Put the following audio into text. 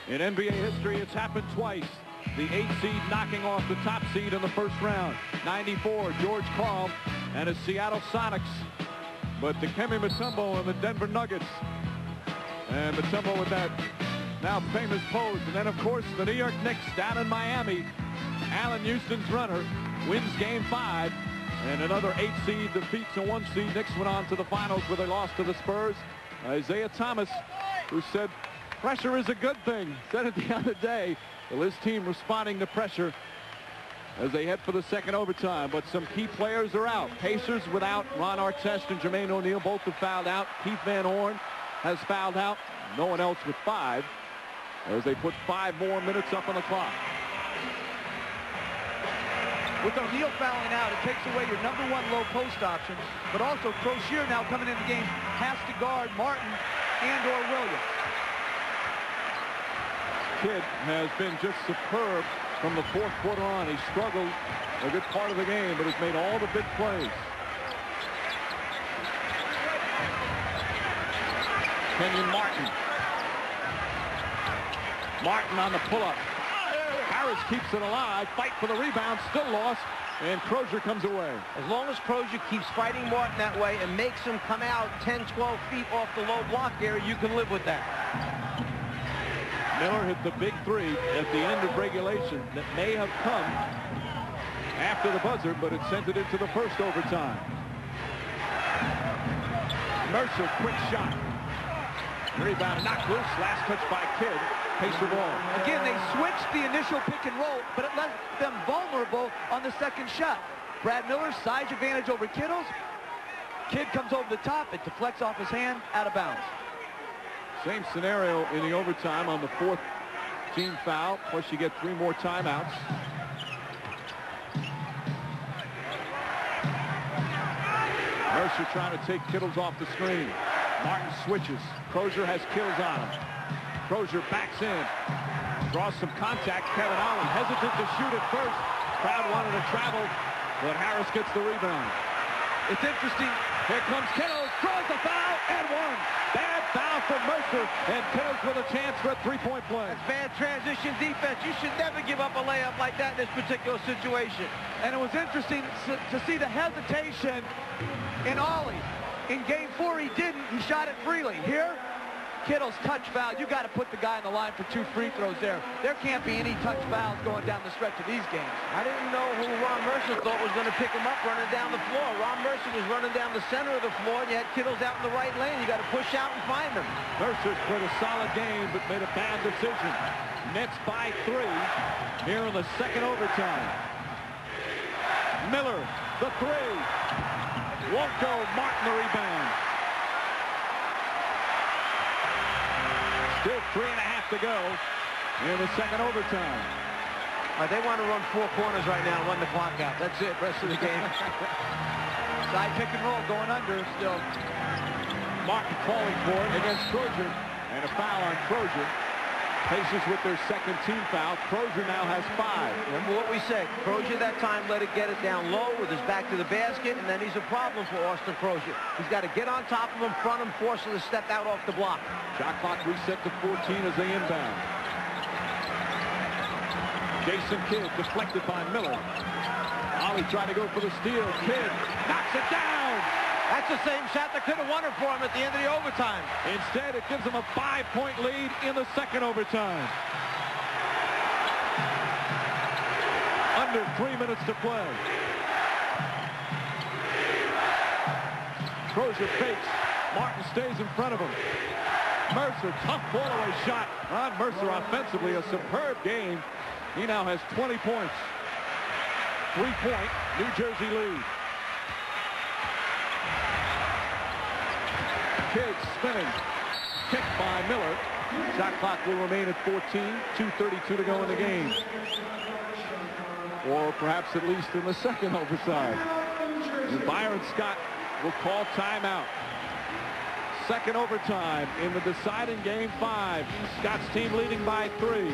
In NBA history, it's happened twice. The 8th seed knocking off the top seed in the first round. 94, George Karl and his Seattle Sonics. But Dikembe Mutombo and the Denver Nuggets. And Mutombo with that now famous pose. And then, of course, the New York Knicks down in Miami. Allen Houston's runner wins game 5. And another 8th seed defeats a 1 seed. Knicks went on to the finals where they lost to the Spurs. Isaiah Thomas, who said pressure is a good thing, said it the other day. Well, his team responding to pressure as they head for the second overtime. But some key players are out. Pacers without Ron Artest and Jermaine O'Neal. Both have fouled out. Keith Van Horn has fouled out. No one else with 5 as they put 5 more minutes up on the clock. With O'Neal fouling out, it takes away your #1 low post option. But also Crozier now coming in the game has to guard Martin and/or Williams. Kidd has been just superb from the 4th quarter on. He struggled a good part of the game, but has made all the big plays. Kenyon Martin. Martin on the pull-up. Harris keeps it alive. Fight for the rebound. Still lost. And Crozier comes away. As long as Crozier keeps fighting Martin that way and makes him come out 10, 12 feet off the low block area, you can live with that. Miller hit the big 3 at the end of regulation that may have come after the buzzer, but it sent it into the first overtime. Mercer, quick shot. Rebound knocked loose. Last touch by Kidd. Pacer ball. Again, they switched the initial pick and roll, but it left them vulnerable on the second shot. Brad Miller, size advantage over Kittles. Kidd comes over the top. It deflects off his hand, out of bounds. Same scenario in the overtime on the 4th team foul. Plus you get 3 more timeouts. Mercer trying to take Kittles off the screen. Martin switches. Crozier has Kittles on him. Crozier backs in. Draws some contact. Kevin Allen hesitant to shoot at first. Crowd wanted to travel, but Harris gets the rebound. It's interesting. Here comes Kittles. Draws the foul and 1. Bad foul for Mercer, and Kittles with a chance for a 3-point play. That's bad transition defense. You should never give up a layup like that in this particular situation. And it was interesting to see the hesitation in Ollie. In game 4, he didn't. He shot it freely. Here, Kittles touch foul. You got to put the guy on the line for 2 free throws there. There can't be any touch fouls going down the stretch of these games. I didn't know who Ron Mercer thought was going to pick him up running down the floor. Ron Mercer was running down the center of the floor, and you had Kittles out in the right lane. You got to push out and find him. Mercer's played a solid game, but made a bad decision. Nets by 3 here in the second overtime. Miller, the 3. Won't go. Martin the rebound. Still 3.5 to go in the second overtime. They want to run 4 corners right now and run the clock out. That's it. Rest of the game. Side pick and roll going under still. Martin calling for it against Crozier. And a foul on Crozier. Pacers with their second team foul. Crozier now has 5. Remember what we said. Crozier that time let it get it down low with his back to the basket, and then he's a problem for Austin Crozier. He's got to get on top of him, front him, force him to step out off the block. Shot clock reset to 14 as they inbound. Jason Kidd deflected by Miller. Ollie tried to go for the steal. Kidd knocks it down. That's the same shot that could have won it for him at the end of the overtime. Instead, it gives him a 5-point lead in the second overtime. Under 3 minutes to play. Crozier fakes. Martin stays in front of him. Mercer, tough fall-away shot. Ron Mercer offensively, a superb game. He now has 20 points. 3-point New Jersey lead. Kidd spinning. Kicked by Miller. Shot clock will remain at 14. 2:32 to go in the game. Or perhaps at least in the second overtime. And Byron Scott will call timeout. Second overtime in the deciding game 5. Scott's team leading by 3.